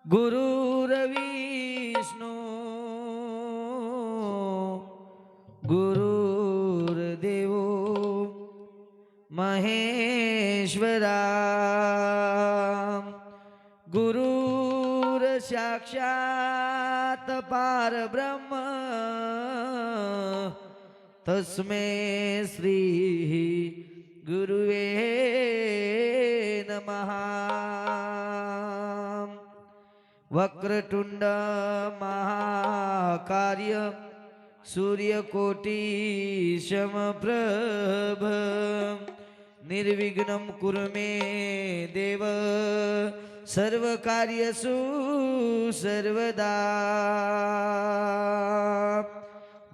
गुरुर्विष्णु गुरुर्देवो महेश्वरा गुरुर्साक्षात् परब्रह्म तस्मै श्री गुरुवे नमः। वक्रतुंड महाकार्य सूर्यकोटि समप्रभ निर्विघ्नं कुरु मे देव सर्वकार्यसु सर्वदा।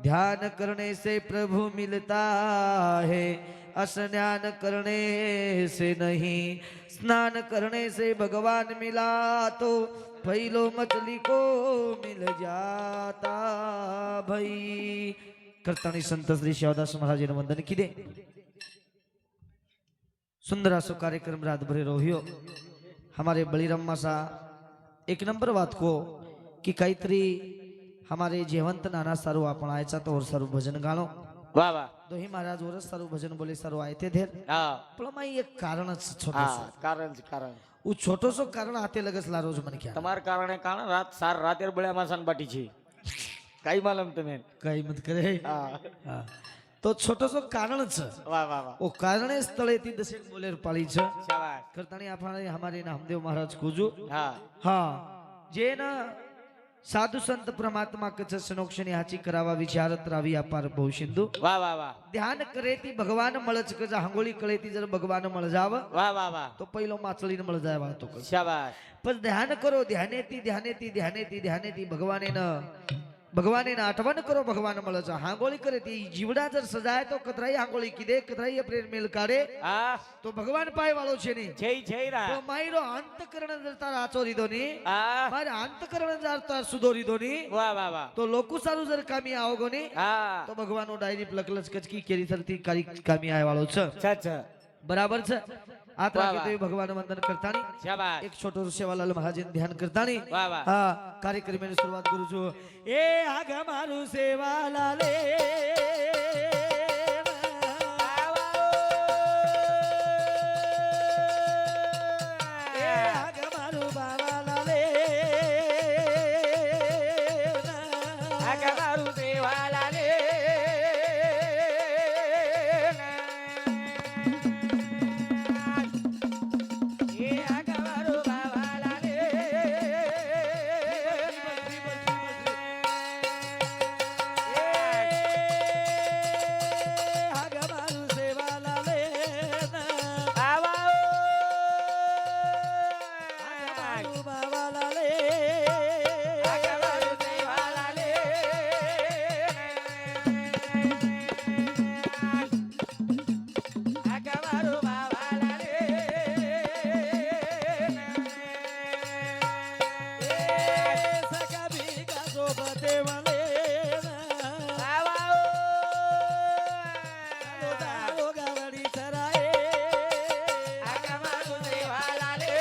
ध्यान करने से प्रभु मिलता है, स्नान करने से नहीं। स्नान करने से भगवान मिला तो फैलो मछली को मिल जाता भाई। कर्तानी संत श्री शिवदास महाराज ने वंदन किदे। सुंदर असो कार्यक्रम रात भरे रोहियो हमारे बलिराम मासा एक नंबर बात को कि काहीतरी हमारे जेवंत नाना सारू आपण आयचा तो और सारू भजन गाणो वाह वाह दोही महाराज वरस सारू भजन बोले सारू आए थे धेर हाँ पण माई एक कारण छोटो कारण वो छोटो सो कारण आते लगसला रोज मन क्या તમાર કારણે કારણ રાત સાર રાતે બળ્યા માસાન બાટી છે કઈ માલમ તમે कई मत करे હા हाँ। तो छोटो सो कारण વાહ વાહ વાહ वो कारणे स्थळे ती दशेक बोलेर पाळी छ શાબાશ करतानी આપણે हमारे नामदेव महाराज कोजू હા हाँ जेना साधु संत परमात्मा कच सनोक्षणी हाची करावा विचारत रावी अपार भव सिंधू વાહ वाह वाह ध्यान करे ती भगवान मळच कजा हांगोळी कळे ती जर भगवान मळ जाव વાહ वाह वाह तो पहिलो माचळीने मळ जाय वाळतो कस શાબાશ पण ध्यान करो ध्याने ती भगवाने ना आठवण करो भगवान मळच हांगोळी करे ती जीवडा जर सजाय तो कतराई हांगोळी किदे कतराई प्रेम मेल काढे હા तो भगवान पाय वाळो छे नी જય જય રા तो माईरो अंतकरण जर तार आचोरी दोनी હા मारे अंतकरण जर तार सुधोरी दोनी વાહ वाह वाह तो लोकु सारू जर कामी आओगो नी હા तो भगवानो डायरी प्लकलच कचकी केरी सरती कारी कामी आय वाळो छ अच्छा अच्छा बराबर छ आता वाह, के वाह। तो भगवान वंदन करतानी શાબાશ एक छोटो सेवालाल महाराज ध्यान करतानी वाह वाह हाँ कार्यक्रम में शुरुआत करू छो ए आगा मारू सेवालाले ए आगा मारू बाबालाले આગા મારું દેવાલા રે એ આગા મારું બાવાલા રે आगा मारू सेवालाले આવા मारू बाबालाले આગા મારું દેવાલા રે આગા મારું બાવાલા રે सका बिका सोबते वाले આવા दारो गावडी चराए આગા મારું દેવાલા રે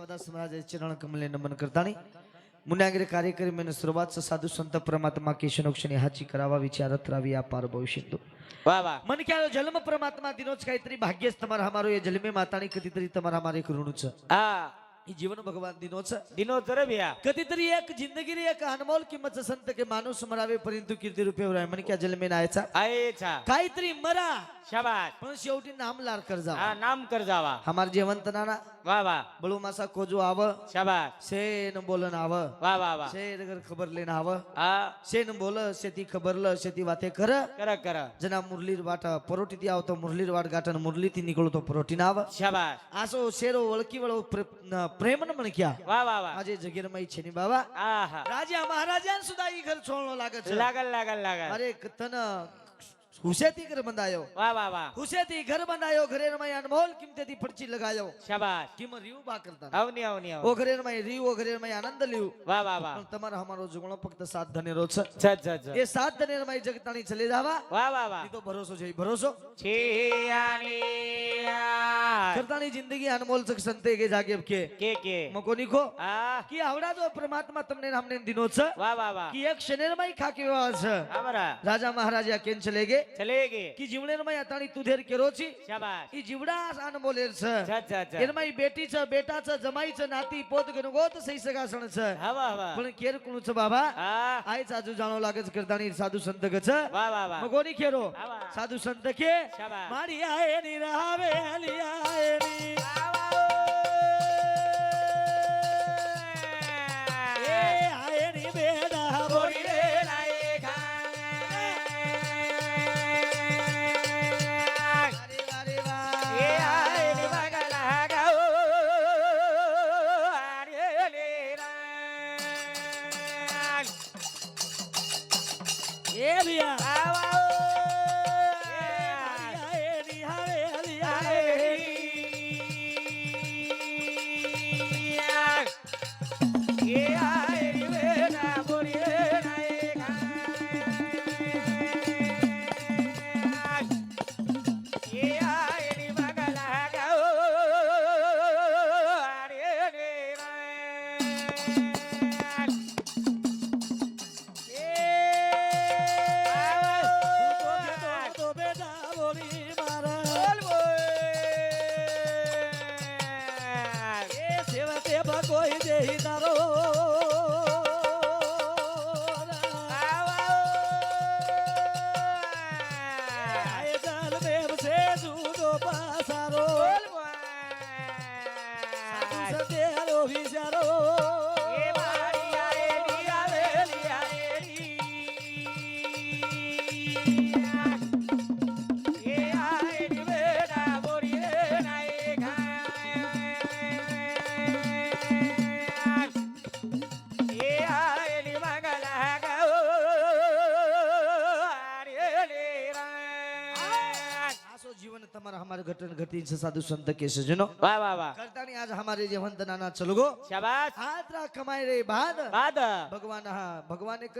शिवदास महाराज चरण कमले नमन करतानी मुन्यागिरी कार्यक्रम में सुरुवात साधु संत परमात्मा की शनोक्षणी हाची करावा विचारत रावी या पार भविष्य वा वा मन क्या जन्म परमात्मा दिनोच काहीतरी भाग्यच तुम्हाला हमारो ये जन्मे मातानी कधीतरी तुम्हाला हमारे ऋणूच हा ही जीवन भगवान दिनोच दिनोच रे भैया कधीतरी एक जिंदगी रे एक अनमोल किंमत संत के माणूस मरावे परंतु कीर्ती रूपे राय मन क्या जन्मे नायचा आयचा काहीतरी मरा शाबास पण शेवटी नाम लार कर जा हा नाम कर जावा हमार जेवंत नाना वा वा बळू मासा कोजू आव शाबास शेन बोलन आव वा वा वा शेर अगर खबर लेन आव हा शेन बोल शेती खबरल शेती वाते कर कर कर जना मुरलीर वाट परोटी ती आवतो मुरलीर वाट गाठन मुरली ती निकळतो परोटी नाव शाबास आसो शेरो वळकी वळ प्रेमन म्हण क्या वा वा वा माझे जगीर माई छेनी बाबा आहा राजा महाराजान सुद्धा ही घर छोळणो लागत छे. लागल लागल लागल अरे तन हुसेती घर बंधायो वा वा वा हुसेती घर बंधायो घरे माई अनमोल किमते फडची लगायो शाबास किम रिव बा करता अवनी अवनी ओ घरे माई रिव ओ घरे माई आनंद लिव वा वा वा पण તમારા हमारो जुगणो फक्त साथ धने रोज छ छ छ ये साथ धने माई जगतानी चले जावा वा वा वा ઈ તો ભરોસો છે ઈ ભરોસો छियानी करतानी जिंदगी अनमोल चक संते के जागे के मको निखो आ की आवडा जो परमात्मा તમને हमने दिनो छ वा वा वा की एक शनेर माई खाके व्यवहार छ आमरा राजा महाराजा केन चले गे चले गे की जीवनेर माई अताणी तुधेर केरो छी शाबास ई जीवडा अनमोलेर छ छ छ छ एन माई बेटी छ बेटा छ जमाई छ नाती पोत गणगोत सही सगासण छ हवा हवा पण केर कुणू छ बाबा आ आय साजू जाणो लागत करतानी साधू संत ग छ वा वा वा मगोनी खेरो आवा. साधू संत के शाबास. मारी आए नी रहावे अली आए नी ए आए नी बेड़ा बोली रे अरे अरे वाह ए भैया आए नी हावे अली आए तो बेटा बोली मारा ए सेवते भगोई देही दारो आए जल में से जूदो पासारो सतेरो विचारो आसो जीवन तुम्हारा हमारे घटन घटी से साधु संत के सजनो वाह वाह वाह करतानी आज हमारे जीवन नाना चलगो शाबास आद्रा कमाई रे बाद बाद भगवान हा भगवान एक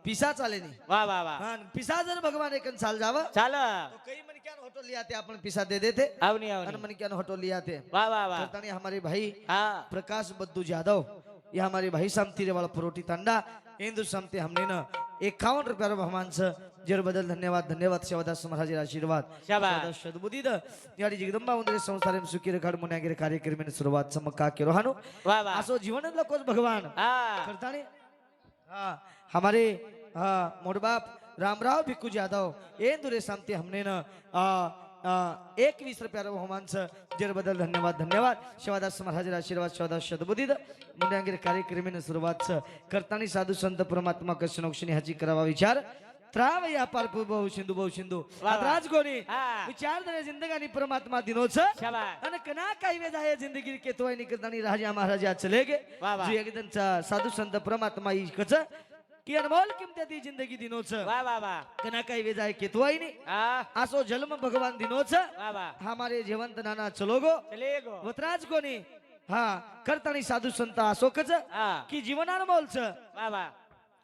पिसा चाले नहीं वाह वाह वाह हाँ पिसा जर भगवान एक साल जाव चाल तो कई मन क्या होटो लिया थे अपन पिसा दे देते आवनी अन आवनी मन क्या होटो लिया थे वाह वाह वाह करतानी हमारे भाई हाँ प्रकाश बद्दू यादव ये हमारे भाई सामती वाला परोटी तांडा इंदु सामते हमने न 51 रुपया भगवान से जर बदल धन्यवाद धन्यवाद शिवदास महाराज आशीर्वाद शाबास. सद्बुद्धीद याडी जगदंबा वंदरे संसारेम सुखी रखाड मुन्यागिरी कार्यक्रम सुरुवात समका केरो हानो वाह वाह आसो जीवन लकोच भगवान हाँ करताने हाँ हमारे हाँ मोड़बाप रामराव भिक्कू यादव इंदुरे सामते हमने न 21 रुपया भगवान से जर बदल धन्यवाद धन्यवाद शिवदास महाराज आशीर्वाद शिवदास सद्बुद्धीद मुन्यागिरी कार्यक्रम सुरुवात करतानी साधु संत परमात्मा कशनोक्षणी हाजी करावा विचार त्राव या पार बहु सिंधू वाह. राजगोनी हाँ. विचार दरे जिंदगानी परमात्मा दिनो छ शाबास. अन कना काही वे जाय जिंदगी के तोय निकतानी राजा महाराजा चले गे वाह, वाह. जो एकदम साधु संत परमात्मा ई कच की अनमोल किमते दी जिंदगी दिनो छ वाह वाह वाह कना काही वे जाय के तोय नी हाँ आसो जन्म भगवान दिनो छ वाह वाह हमारे जीवंत नाना चलोगो चले गो वतराज कोनी हाँ करतानी साधु संत आसो कच हाँ की जीवन अनमोल छ वाह वाह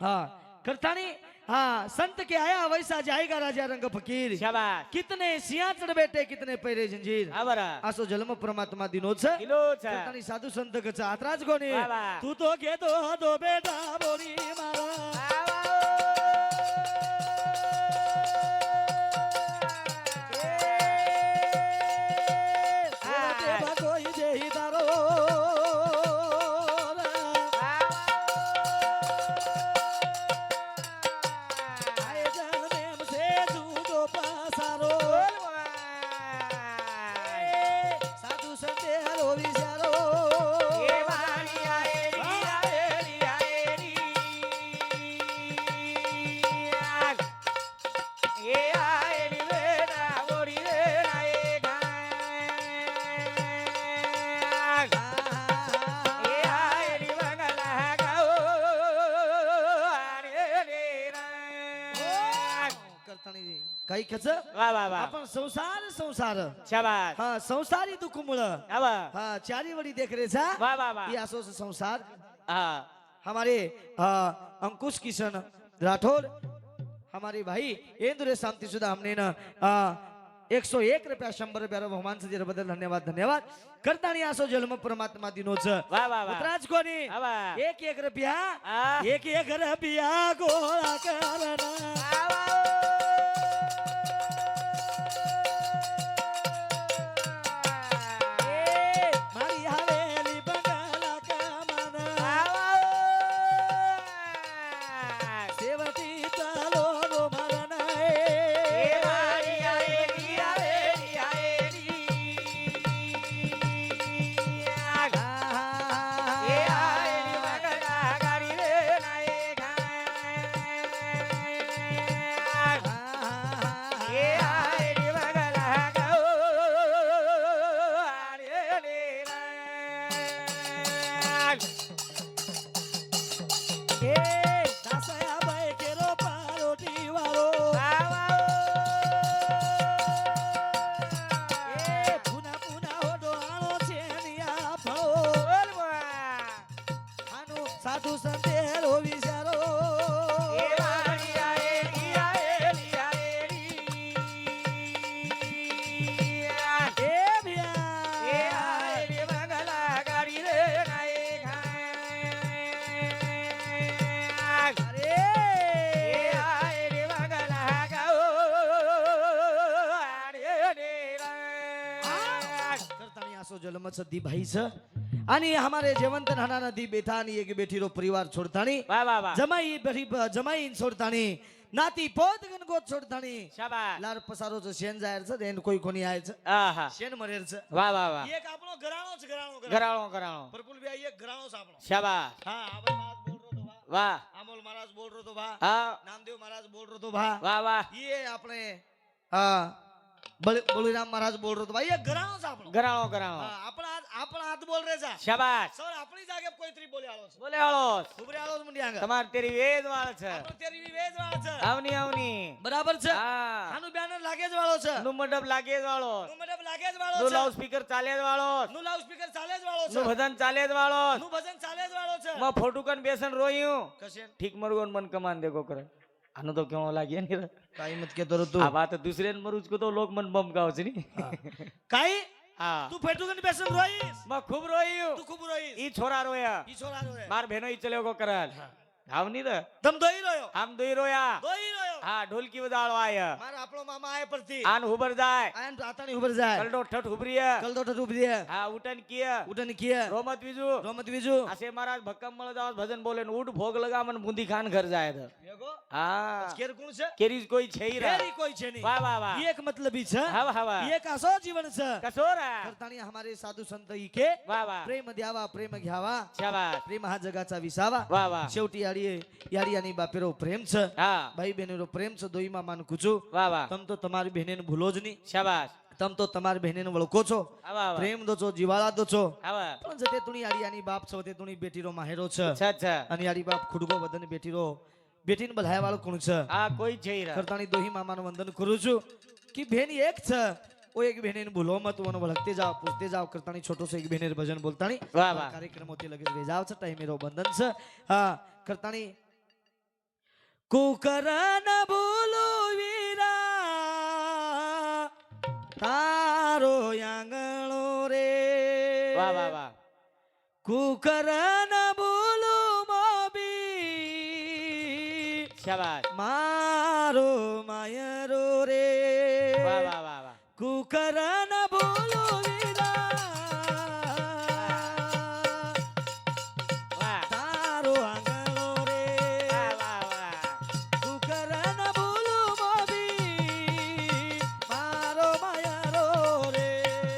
हाँ करतानी हाँ संत के आया वैसा जाएगा राजा रंग फकीर शाबाश कितने सिंहासन बैठे कितने पैरे जंजीर हा बरं असो जन्म परमात्मा दिनोत्सव किलोच करतानी साधू संत गचा आत्राज कोणी वा वा. तू तो घेतो दो बेटा बोली मारा देवा कोई देही दारो आए जन्म से जूदो पासारो साधु संते हरो विचारो करतानी काही खच वा वा वा आपण संसार संसार शाबाश हा संसारी दुःखमुळं हा वा हा चारी वडी देख रे सा वा वा वा ये असो संसार हा हमारे अंकुश किशन राठौर हमारे भाई इंद्र शांति सुधा हमने न 101 रुपया 100 रुपया बहुमान से बदल धन्यवाद धन्यवाद करतानी असो जन्म परमात्मा दिनोत्सव वा वा वा उतराज कोणी हा वा. एक रुपया हा. एक रुपया गोळा करना मारी हवेली बंगला कमाना सेवती चालो रो मरण दासया बाई केरो पारोटी वालो पुन्हा पुन्हा होडो आणो छेनिया फळो आणो साधू संतेरो विचारो ए भिया करतानी असो जन्मच दी भाईच आणि हमारे जेवंत नाना नदी बेथा आणि एक बेठीरो परिवार छोडतानी वा वा वा जमाई जमाई छोडतानी नाती पोत गणगोत छोडतानी शाबाश लार पसारोच शेण जायचं देन कोई कोणी यायचं आहा शेण मरेरचं वा वा वा एक આપણો ઘરાણો ઘરાણો ઘરાણો પ્રફુલ ભાઈ એક ઘરાણો છે આપણો શાબાશ હા આભાઈ મહારાજ બોલ રહ્યો તો ભા વાહ અમોલ મહારાજ બોલ રહ્યો તો ભા હા નામદેવ મહારાજ બોલ રહ્યો તો ભા વાહ વાહ ये આપણે બળીરામ મહારાજ બોલ રહ્યો તો ભાઈ એક ઘરાણો છે આપણો ઘરાણો ઘરાણો હા આપણા હાથ બોલ રે છે શાબાશ સર આપણી જાગે કોઈ ત્રી બોલે આલો છે બોલે આળો ઉભરે આલો છે મુંડી આંગા તમાર તેરી વેદ વાળ છે આપણો તેરી વેજ વાળો છે આવની આવની બરાબર છે હા આનું બેનર લાગે જ વાળો છે નું મંડપ લાગે જ વાળો નું મતલબ લાગે જ વાળો નું છે લાઉડ સ્પીકર ચાલે જ વાળો નું લાઉડ સ્પીકર ચાલે જ વાળો નું છે ભજન ચાલે જ વાળો નું ભજન ચાલે જ વાળો છે માં ફોટું કન બેસન રોયું કશે ठीक मरगोन मन कमान देखो करे આનું તો કેવો લાગે ને કાઈ મત કેતો રો તું આ વાત દુસરે ને મરું તો લોક મન બમ ગાવ છે ની કાઈ હા તું ફેટુકન બેસન રોઈસ માં ખૂબ રોયું તું ખૂબ રોઈસ ઈ છોરા રોયા ઈ છોરા રોય માર બહેનો ઈ ચલ્યો કો કરલ આવની રે તમ દોઈ રોયો આમ દોઈ રોયા દોઈ રોયો હા ઢોલકી વદાળો આયા માર આપણો મામા આય પરથી આન હુબર જાય આયન રાતાણી ઉભર જાય કલડો ઠઠ હુબરીયા કલદો ઠઠ ઉભરી હા ઉટન કિયા ઉઠન કિયા રોમત બીજુ રોમત બીજુ આસે महाराज ભક્કમ મળ જાવ ભજન બોલે ને ઉડ ભોગ લગા મન બુંદી ખાન ઘર જાય તો વેગો હા કેર કોણ છે કેરીજ કોઈ છે ઈ રા કેરી કોઈ છે નહીં વાહ વાહ વાહ એક મતલબી છે હા હા એક આસો જીવન છે કસોરા કરताणी हमारे साधू संत ઈ के વાહ વાહ प्रेम द्यावा प्रेम घ्यावा શાબાશ प्रेम हा जगाचा विसावा વાહ વાહ शेवटी याडियानी बापेरो प्रेम છે હા भाई बहनेरो प्रेम છે दोईमा मान कुचू વાહ વાહ તમ તો તમારી બહેનેને ભૂલો જ નહીં શાબાશ તમ તો તમારી બહેનેને વળકો છો હા વાહ પ્રેમ દો છો જીવાળા દો છો હા વાહ પણ જતે તુણી આડિયાની બાપ છો તે તુણી બેટીરો માહેરો છે અચ્છા અચ્છા અને આડી બાપ ખુડગો વદન બેટીરો બેટીને બધાય વાળો કોણ છે આ કોઈ છે ઈ રા કરતાણી દોહી મામાનું વંદન કરું છું કે બેન એક છે ओ एक बहने भूलो मत वो भड़कते जाओ पूछते जाओ करतानी छोटो से एक बहने भजन बोलतानी वाह वाह कार्यक्रम होते लगे वे जाओ टाइम मेरो बंधन से हाँ करतानी કુકર ન ભૂલું વીરા તારો આંગણો રે વાહ વાહ વાહ કુકર ન ભૂલું મોબી શાબાશ મારો માયરો રે વાહ વાહ વાહ વાહ કુકર ન ભૂલું વીરા વાહ તારો આંગણો રે વાહ વાહ વાહ કુકર ન ભૂલું મોબી મારો માયરો રે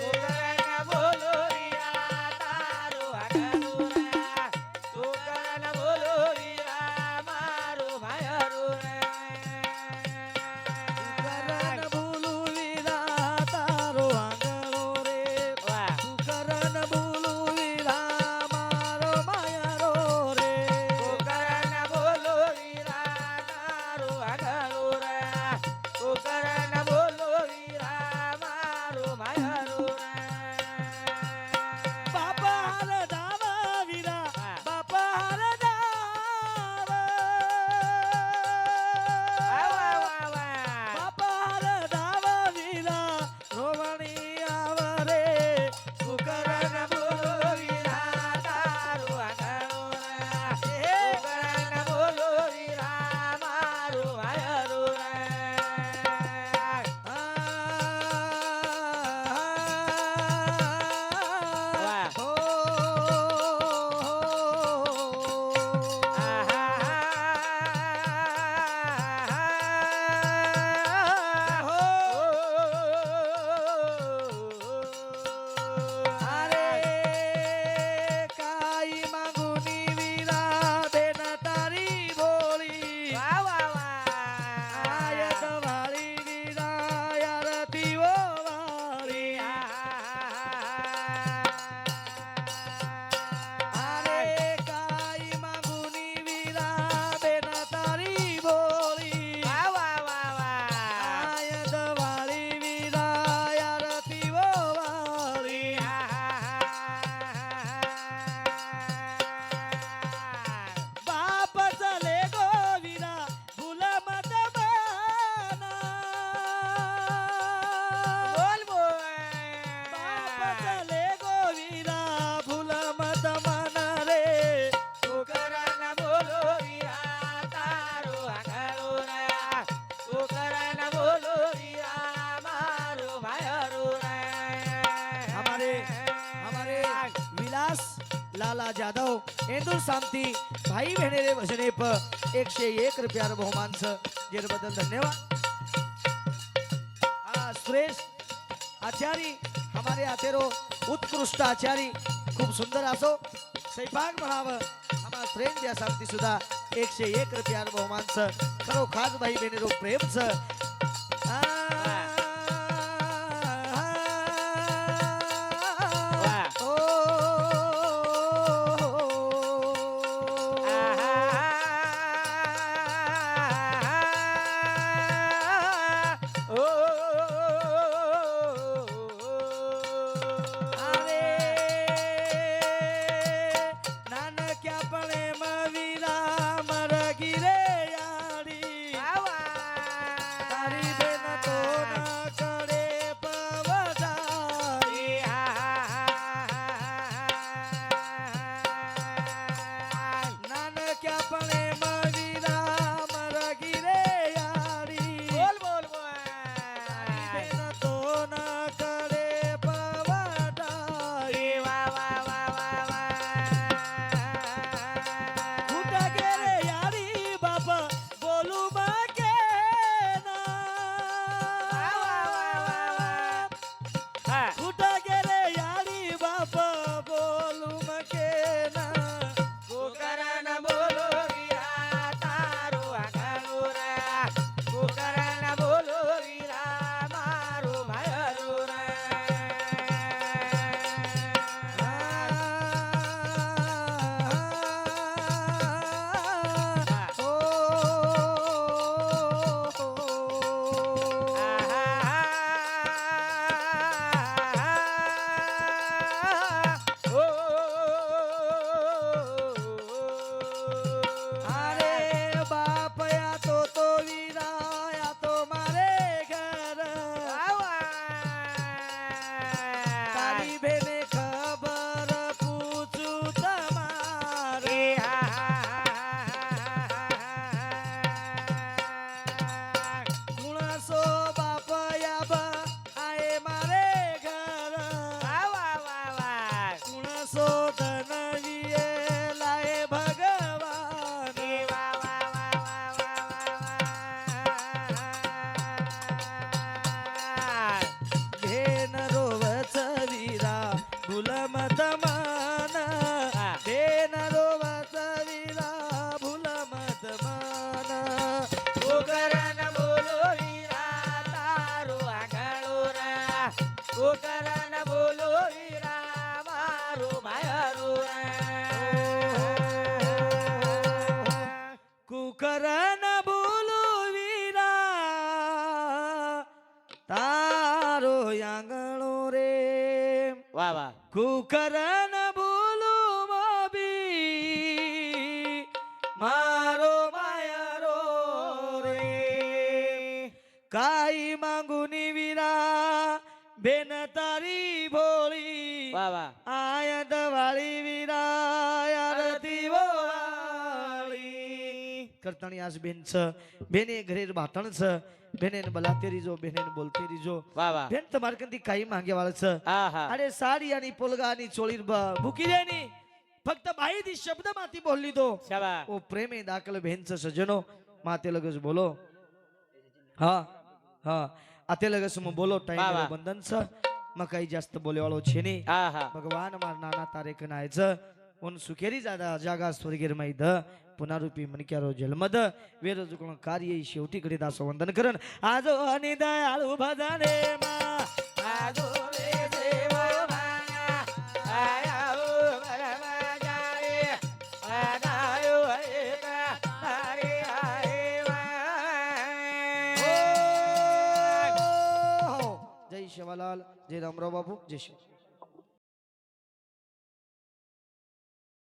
કુકરના બોલો વીરા તારું આંગણું રે કુકરના બોલો વીરા મારું ભાયરું રે કુકર ન ભૂલું વીરા તારો આંગણો રે વાહ કુકર ન ભૂલું વીરા મારો માયરો રે કુકરના બોલો વીરા તારું આંગણું રે કુકરના બોલો વીરા મારું ભાયરું રે બાપા હાર દાવા વીરા બાપા હાર દાવા વાહ વાહ વાહ બાપા હાર દાવા વીરા રોવણી આવરે કુકરના બોલો વીરા તારું આંગણું રે કુકરના બોલો વીરા મારું ભાયરું રે વાહ. અરે કાઈ માંગુની વીરા બેન તારી ભોળી આય વાળી વીરા યારતીઓ વાળી અરે કાઈ માંગુની વીરા બેન તારી ભોળી આય વાળી વીરા યારતીઓ વાળી બાપ ચલે ગો વીરા ભૂલ મત બાપ ચલે ગો વીરા ભૂલ મત મન રે કુકરના બોલો વીરા તારું આંગણું રે કુકરના બોલો વીરા મારું ભાયરું રે हमारे विलास लाला जाधव इंदूर शांती भाई बहनेरे वचने पर 101 रुपया बहुमान जेर बदल धन्यवाद सुरेश आचारी हमारे आतेरो उत्कृष्ट आचारी खूप सुंदर असो स्वयंपाक म्हणाव आम्हा फ्रेंड या शांती सुद्धा 101 रुपया बहुमान खरो खास भाई बहनेरो प्रेम વાહ. તારી બેન તો વાહ વાહ કુકરન ભૂલું મોબી મારો માયરો રે કાઈ માંગુની વીરા બેન તારી ભોળી વાહ વાહ આયા દવાળી વીરા આરતી વાળી કરતાણી આજ બેન છે બેને ઘરે બાટણ છે બેને બલાતે રીજો બેને બોલતે રીજો વાહ વાહ બેન તમારે કંદી કાઈ માંગે વાળ છે હા હા અરે સાડિયાની પોલગાની ચોળી ભૂકી રેની ફક્ત બાઈથી શબ્દમાંથી બોલી દો શાબા ઓ પ્રેમે દાખલ બેન છે સજનો માતે લગસ બોલો હા હા આતે લગસ માં બોલો વાહ, ટાઈમ વાહ. બંધન છે મકાઈ જાસ્ત બોલે વાળો છે ની હા હા ભગવાન માર નાના તારે કનાય છે ઉન સુखेरी जागा स्वर्गीर मैद पुनरुपी मनक्यारो जन्मद वेरज गुण कार्य शेवटी घडी दास वंदन करण आजो आणि दयाळू भजने मा आजो रे देवा माया आयाओ बरमा जाए आगायो एका तारे आए जय शिवलाल जय रामराव बाबू जय शिव